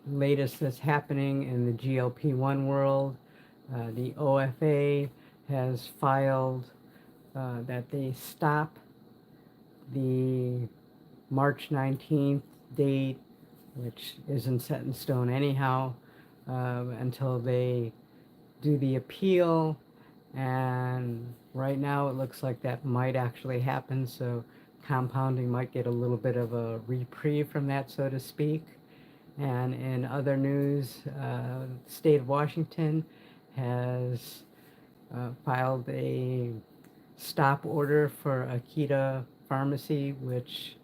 latest that's happening in the GLP-1 world. The OFA has filed that they stop the March 19th date, which isn't set in stone anyhow, until they do the appeal. And right now it looks like that might actually happen, so compounding might get a little bit of a reprieve from that, so to speak. And in other news, the state of Washington has filed a stop order for Akita Pharmacy, which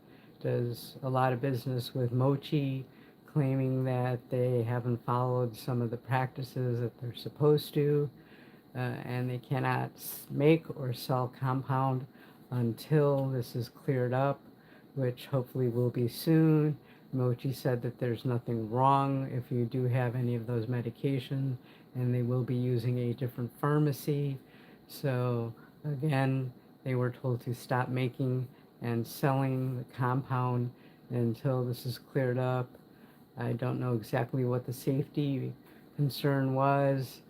does a lot of business with Mochi, claiming that they haven't followed some of the practices that they're supposed to, and they cannot make or sell compound until this is cleared up, which hopefully will be soon. Mochi said that there's nothing wrong if you do have any of those medications, and they will be using a different pharmacy. So again, they were told to stop making and selling the compound until this is cleared up. I don't know exactly what the safety concern was.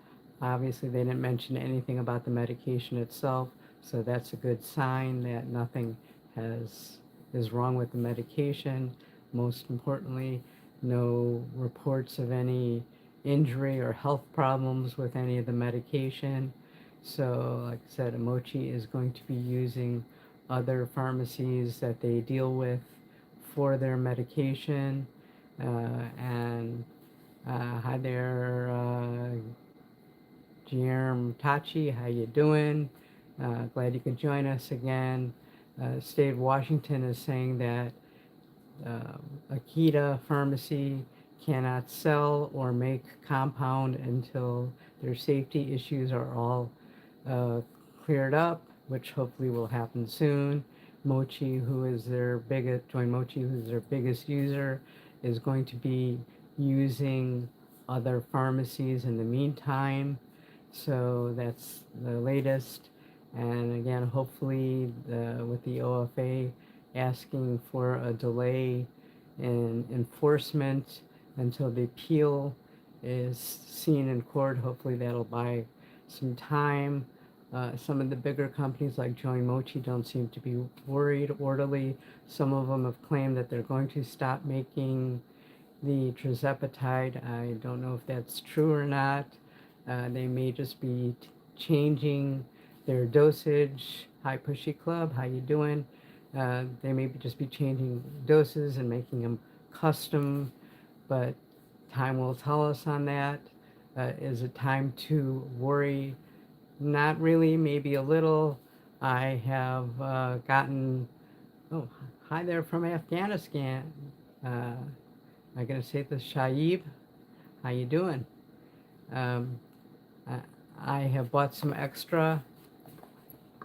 Obviously, they didn't mention anything about the medication itself, so that's a good sign that nothing is wrong with the medication. Most importantly, no reports of any injury or health problems with any of the medication. So, like I said, Mochi is going to be using other pharmacies that they deal with for their medication. And Hi there, Guillermo Tachi. How you doing? Glad you could join us again. The state of Washington is saying that Akita Pharmacy cannot sell or make compound until their safety issues are all uh, cleared up, which hopefully will happen soon. Mochi, who is their biggest, Join Mochi, who is their biggest user, is going to be using other pharmacies in the meantime. So that's the latest. And again, hopefully, with the OFA asking for a delay in enforcement until the appeal is seen in court, hopefully that'll buy some time. Some of the bigger companies like Joy Mochi don't seem to be worried orderly. Some of them have claimed that they're going to stop making the tirzepatide. I don't know if that's true or not. They may just be changing their dosage. Hi, Pushy Club, how you doing? They may just be changing doses and making them custom, but time will tell us on that. Is it time to worry? Not really, maybe a little. I have gotten, oh, hi there from Afghanistan. I gotta say this, Shaib. How you doing? Um, I, I have bought some extra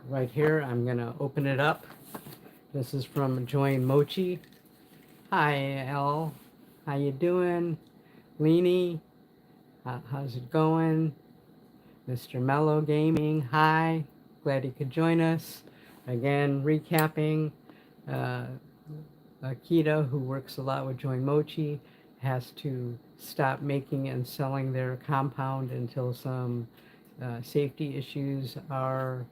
right here. I'm gonna open it up. This is from Join Mochi. Hi, L. How you doing? Leanie, how's it going? Mr. Mellow Gaming, hi. Glad you could join us. Again, recapping, uh, Akita, who works a lot with Join Mochi, has to stop making and selling their compound until some safety issues are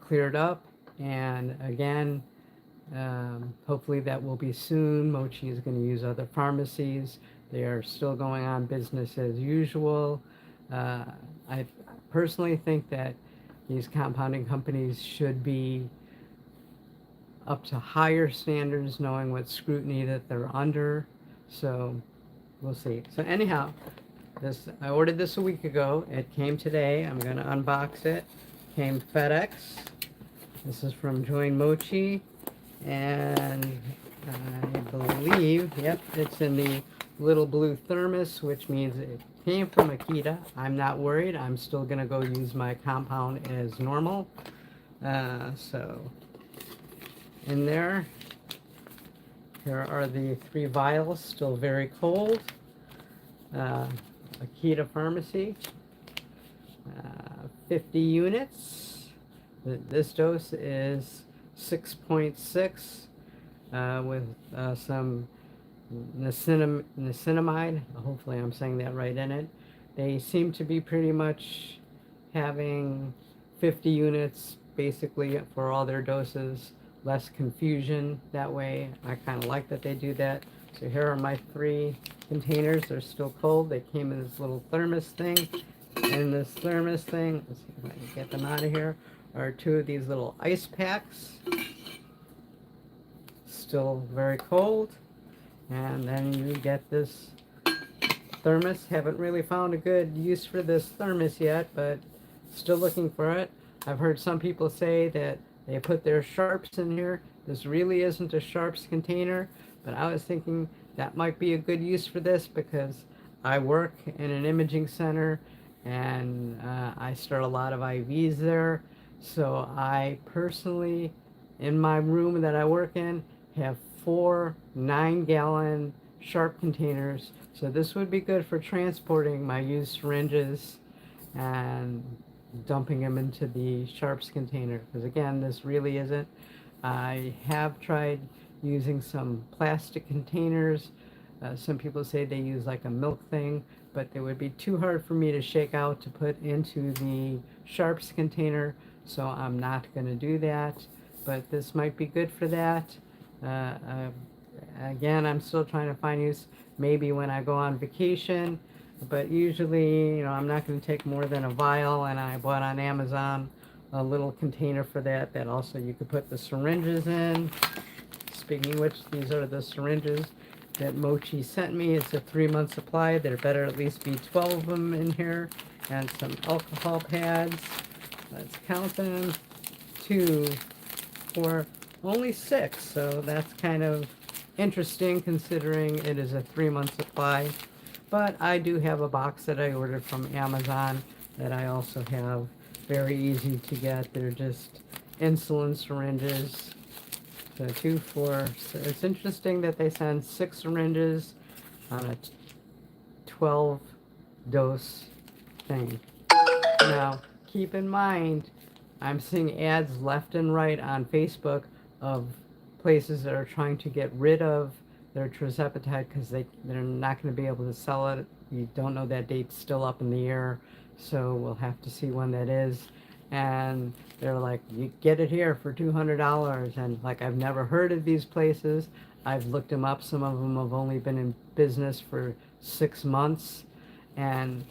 cleared up. And again, hopefully that will be soon. Mochi is going to use other pharmacies. They are still going on business as usual. Uh, I personally think that these compounding companies should be up to higher standards, knowing what scrutiny that they're under. So we'll see. So anyhow, this I ordered this a week ago. It came today. I'm going to unbox it. Came FedEx. This is from Join Mochi, and I believe, yep, it's in the little blue thermos, which means it came from Akita. I'm not worried. I'm still going to go use my compound as normal. So in there, here are the 3 vials, still very cold. Akita Pharmacy, 50 units. This dose is 6.6 with some niacinamide. Hopefully, I'm saying that right in it. They seem to be pretty much having 50 units basically for all their doses, less confusion that way. I kind of like that they do that. So here are my 3 containers. They're still cold. They came in this little thermos thing. And this thermos thing, let's see if I can get them out of here, are 2 of these little ice packs. Still very cold. And then you get this thermos. Haven't really found a good use for this thermos yet, but still looking for it. I've heard some people say that they put their sharps in here. This really isn't a sharps container, but I was thinking that might be a good use for this because I work in an imaging center and I start a lot of IVs there. So I personally, in my room that I work in, have 4 9-gallon sharp containers. So this would be good for transporting my used syringes and dumping them into the sharps container. Because again, this really isn't. I have tried using some plastic containers. Some people say they use like a milk thing, but they would be too hard for me to shake out to put into the sharps container. So I'm not going to do that. But this might be good for that. Again, I'm still trying to find use maybe when I go on vacation, but usually, I'm not going to take more than a vial, and I bought on Amazon a little container for that also you could put the syringes in. Speaking of which, these are the syringes that Mochi sent me. It's a 3-month supply. There better at least be 12 of them in here, and some alcohol pads. Let's count them. 2, 4, only 6, so that's kind of interesting considering it is a 3-month supply. But I do have a box that I ordered from Amazon that I also have. Very easy to get. They're just insulin syringes. So 2, 4. So it's interesting that they send 6 syringes on a 12 dose thing. Now, keep in mind, I'm seeing ads left and right on Facebook of places that are trying to get rid of their tirzepatide because they're not going to be able to sell it. You don't know, that date's still up in the air, so we'll have to see when that is. And they're like, you get it here for $200, and like, I've never heard of these places. I've looked them up. Some of them have only been in business for 6 months, and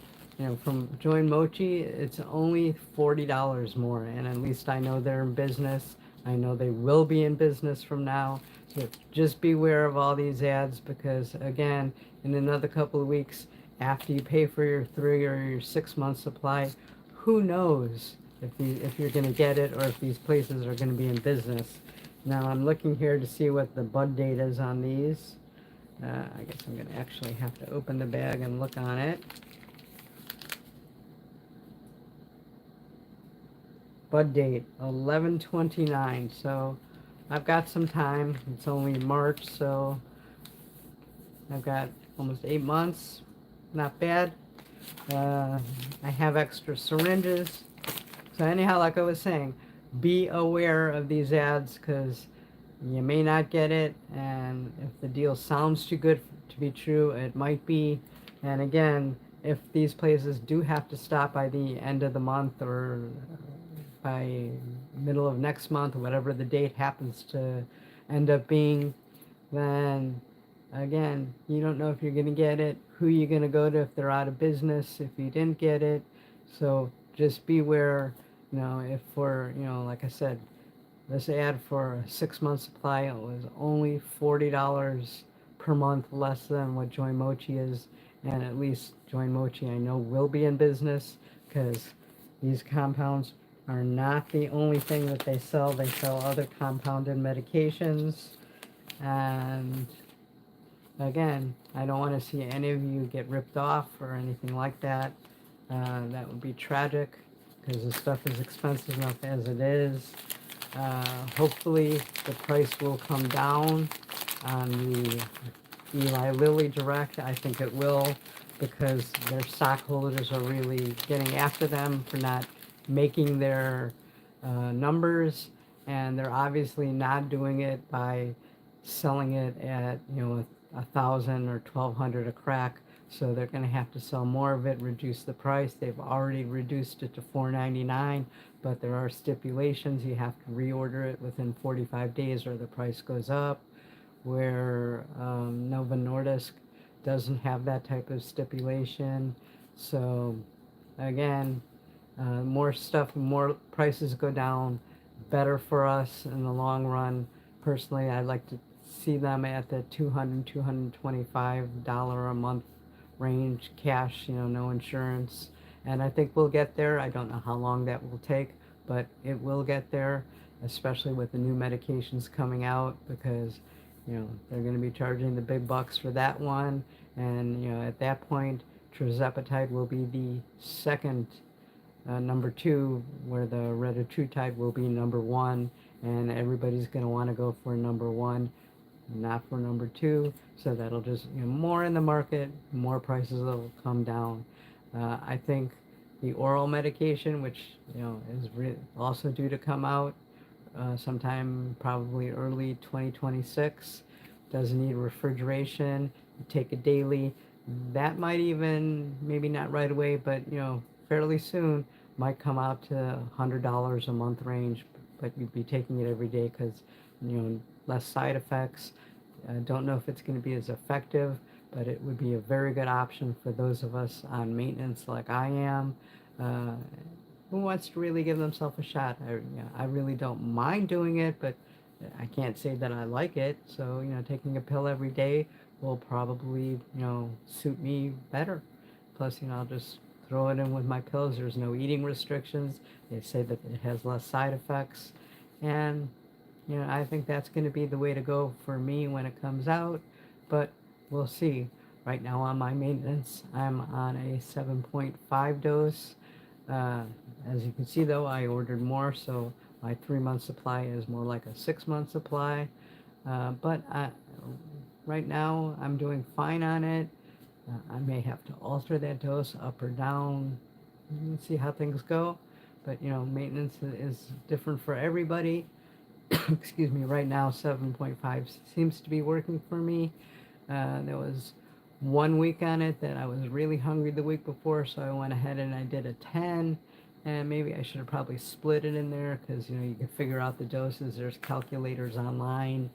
from Join Mochi, it's only $40 more, and at least I know they're in business. I know they will be in business from now. So just beware of all these ads because, again, in another couple of weeks, after you pay for your 3 or your 6 month supply, who knows if you're going to get it or if these places are going to be in business. Now I'm looking here to see what the bud date is on these. I guess I'm going to actually have to open the bag and look on it. Bud date 11/29, so I've got some time. It's only March, so I've got almost 8 months. Not bad. I have extra syringes. So anyhow, like I was saying, be aware of these ads because you may not get it, and if the deal sounds too good to be true, it might be. And again, if these places do have to stop by the end of the month or by middle of next month, whatever the date happens to end up being, then again, you don't know if you're going to get it, who you're going to go to if they're out of business, if you didn't get it. So just beware, if for, like I said, this ad for a 6-month supply, it was only $40 per month less than what Join Mochi is. And at least Join Mochi, I know, will be in business because these compounds are not the only thing that they sell. They sell other compounded medications. And again, I don't want to see any of you get ripped off or anything like that. That would be tragic because the stuff is expensive enough as it is. Hopefully the price will come down on the Eli Lilly Direct. I think it will because their stockholders are really getting after them for not making their numbers, and they're obviously not doing it by selling it at 1,000 or 1,200 a crack, so they're going to have to sell more of it, reduce the price. They've already reduced it to $4.99, but there are stipulations. You have to reorder it within 45 days or the price goes up, where Nova Nordisk doesn't have that type of stipulation. So again, more stuff, more prices go down, better for us in the long run. Personally, I'd like to see them at the $200, $225 a month range, cash, no insurance. And I think we'll get there. I don't know how long that will take, but it will get there, especially with the new medications coming out, because they're going to be charging the big bucks for that one. And at that point, tirzepatide will be the second number two, where the retatrutide will be number one, and everybody's going to want to go for number one, not for number two. So that'll just, more in the market, more prices will come down. I think the oral medication, which is also due to come out sometime probably early 2026, doesn't need refrigeration. You take it daily. That might even, maybe not right away, but fairly soon, might come out to $100 a month range, but you'd be taking it every day because less side effects. I don't know if it's going to be as effective, but it would be a very good option for those of us on maintenance like I am, uh, who wants to really give themselves a shot. I really don't mind doing it, but I can't say that I like it. So taking a pill every day will probably suit me better. Plus, I'll just throw it in with my pills. There's no eating restrictions. They say that it has less side effects, and I think that's going to be the way to go for me when it comes out, but we'll see. Right now on my maintenance, I'm on a 7.5 dose. Uh, as you can see, though, I ordered more, so my 3-month supply is more like a 6-month supply. But right now, I'm doing fine on it. I may have to alter that dose up or down and see how things go. But, maintenance is different for everybody. Excuse me, right now 7.5 seems to be working for me. There was 1 week on it that I was really hungry the week before, so I went ahead and I did a 10. And maybe I should have probably split it in there because you can figure out the doses. There's calculators online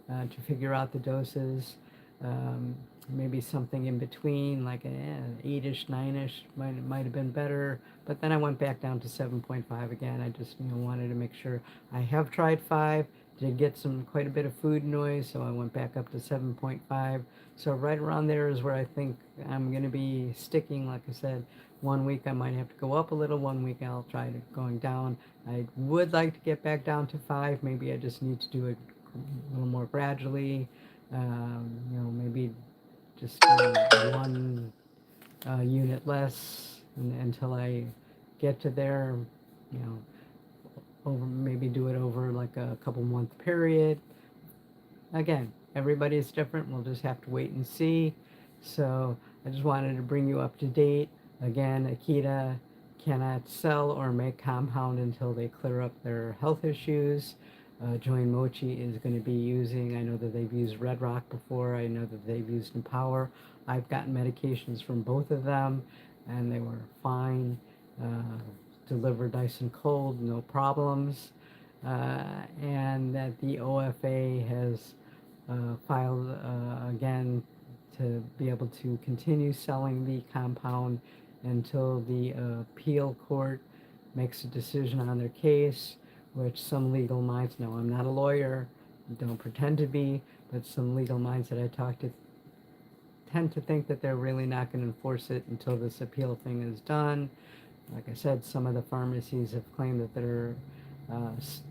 to figure out the doses. Um, Maybe something in between, like an 8-ish, 9-ish might have been better. But then I went back down to 7.5 again. I just wanted to make sure. I have tried 5. Did get quite a bit of food noise, so I went back up to 7.5. So right around there is where I think I'm going to be sticking. Like I said, 1 week I might have to go up a little. 1 week I'll try to going down. I would like to get back down to 5. Maybe I just need to do it a little more gradually. Maybe just one unit less until I get to there. You know, maybe do it over like a couple month period. Again, everybody's different. We'll just have to wait and see. So I just wanted to bring you up to date. Again, Akita cannot sell or make compound until they clear up their health issues. Join Mochi is going to be using, I know that they've used Red Rock before. I know that they've used Empower. I've gotten medications from both of them, and they were fine. Delivered nice and cold, no problems. And that the OFA has filed again to be able to continue selling the compound until the appeal court makes a decision on their case, which some legal minds, no, I'm not a lawyer, don't pretend to be, but some legal minds that I talk to tend to think that they're really not going to enforce it until this appeal thing is done. Like I said, some of the pharmacies have claimed that they're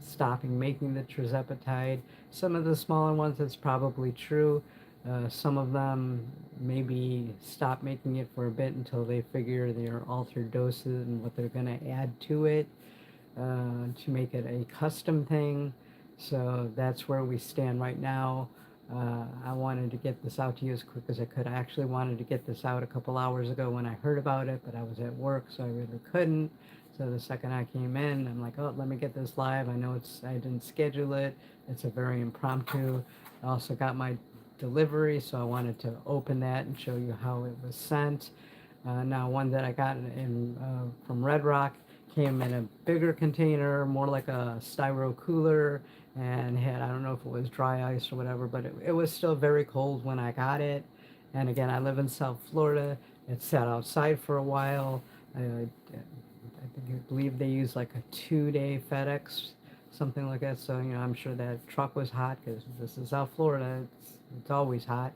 stopping making the tirzepatide. Some of the smaller ones, that's probably true. Some of them maybe stop making it for a bit until they figure their altered doses and what they're going to add to it to make it a custom thing. So that's where we stand right now. I wanted to get this out to you as quick as I could. I actually wanted to get this out a couple hours ago when I heard about it, but I was at work, so I really couldn't. So the second I came in, I'm like, oh, let me get this live. I know I didn't schedule it. It's a very impromptu. I also got my delivery, so I wanted to open that and show you how it was sent. Now, one that I got from Red Rock came in a bigger container, more like a styro cooler, and had, I don't know if it was dry ice or whatever, but it was still very cold when I got it. And again, I live in South Florida. It sat outside for a while. I believe they use like a 2-day FedEx, something like that. So, I'm sure that truck was hot because this is South Florida. It's always hot.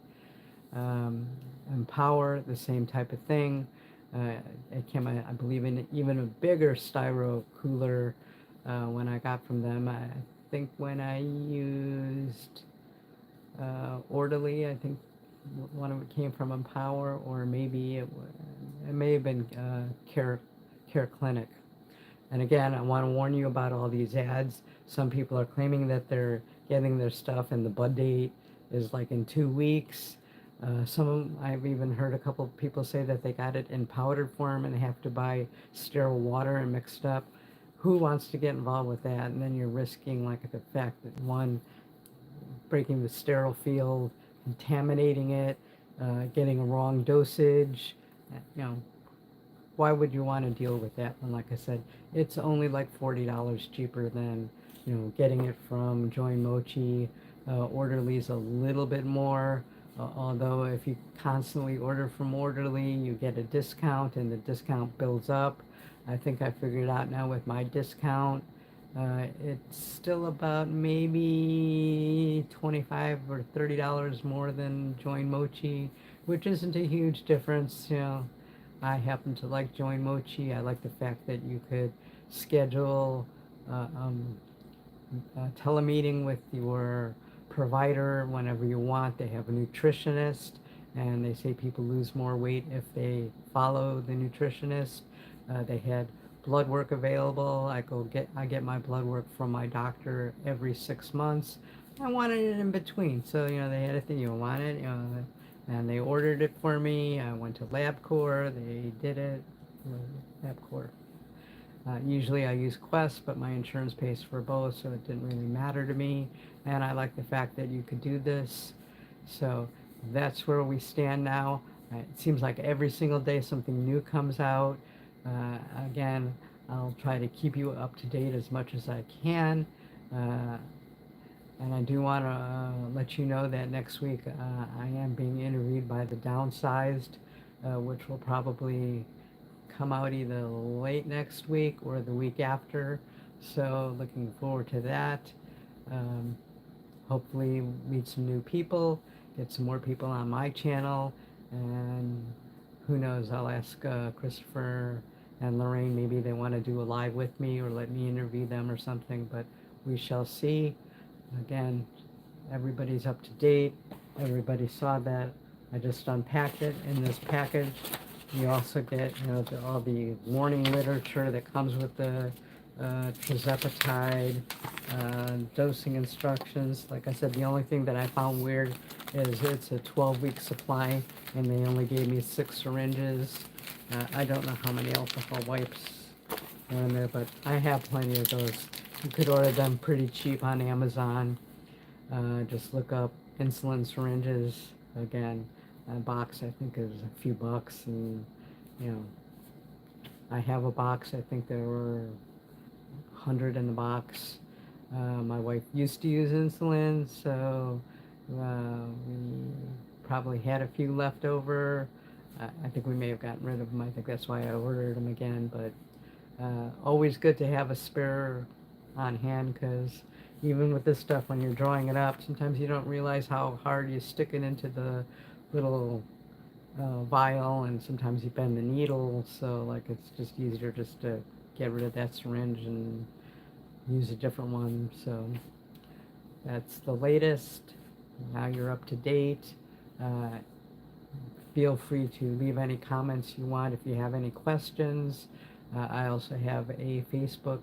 And Power, the same type of thing. It came, I believe, in even a bigger styro cooler when I got from them. I think when I used Orderly, I think one of it came from Empower, or maybe it may have been Care Clinic. And again, I want to warn you about all these ads. Some people are claiming that they're getting their stuff and the bud date is like in 2 weeks. Some of them, I've even heard a couple of people say that they got it in powdered form and they have to buy sterile water and mixed up. Who wants to get involved with that? And then you're risking like the fact that one, breaking the sterile field, contaminating it, getting a wrong dosage. You know, why would you want to deal with that when, like I said, it's only like $40 cheaper than, getting it from Join Mochi. Orderly's a little bit more, although if you constantly order from Orderly, you get a discount and the discount builds up. I think I figured out now with my discount, it's still about maybe 25 or $30 more than Join Mochi, which isn't a huge difference. I happen to like Join Mochi. I like the fact that you could schedule a telemeeting with your provider whenever you want. They have a nutritionist, and they say people lose more weight if they follow the nutritionist. They had blood work available. I get my blood work from my doctor every 6 months. I wanted it in between, so they had a thing you wanted, and they ordered it for me. I went to LabCorp. They did it. LabCorp. Usually I use Quest, but my insurance pays for both, so it didn't really matter to me. And I like the fact that you could do this. So that's where we stand now. It seems like every single day something new comes out. Again, I'll try to keep you up to date as much as I can. And I do want to let you know that next week I am being interviewed by the Downsized, which will probably come out either late next week or the week after. So looking forward to that. Hopefully meet some new people, get some more people on my channel, and who knows, I'll ask Christopher and Lorraine, maybe they want to do a live with me or let me interview them or something, but we shall see. Again, everybody's up to date. Everybody saw that. I just unpacked it in this package. You also get, all the warning literature that comes with the tirzepatide, dosing instructions. Like I said, the only thing that I found weird is it's a 12-week supply, and they only gave me 6 syringes. I don't know how many alcohol wipes are in there, but I have plenty of those. You could order them pretty cheap on Amazon. Just look up insulin syringes. Again, a box I think is a few bucks, and I have a box. I think there were 100 in the box. My wife used to use insulin, so we probably had a few left over. I think we may have gotten rid of them. I think that's why I ordered them again, but always good to have a spare on hand, because even with this stuff, when you're drawing it up, sometimes you don't realize how hard you stick it into the little vial, and sometimes you bend the needle, so like it's just easier just to get rid of that syringe and use a different one. So that's the latest. Now you're up to date. Feel free to leave any comments you want if you have any questions. I also have a Facebook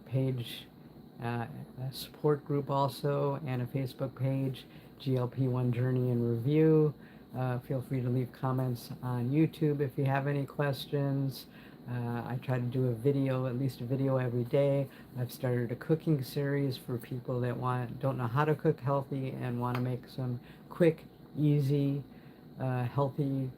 page, a support group also, and a Facebook page, GLP-1 Journey and Review. Feel free to leave comments on YouTube if you have any questions. I try to do a video, at least a video every day. I've started a cooking series for people that don't know how to cook healthy and want to make some quick, easy, healthy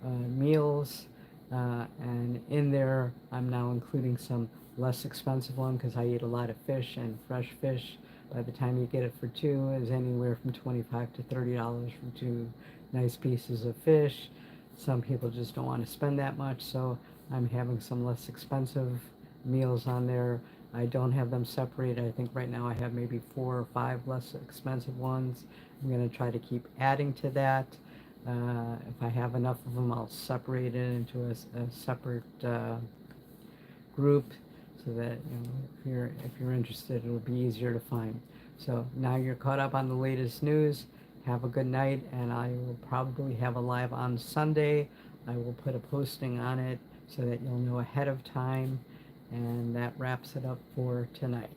meals. And in there, I'm now including some less expensive one because I eat a lot of fish, and fresh fish, by the time you get it for two, is anywhere from $25 to $30 for two nice pieces of fish. Some people just don't want to spend that much, so I'm having some less expensive meals on there. I don't have them separated. I think right now I have maybe 4 or 5 less expensive ones. I'm going to try to keep adding to that. If I have enough of them, I'll separate it into a separate group, so that if you're interested, it'll be easier to find. So now you're caught up on the latest news. Have a good night, and I will probably have a live on Sunday. I will put a posting on it so that you'll know ahead of time, and that wraps it up for tonight.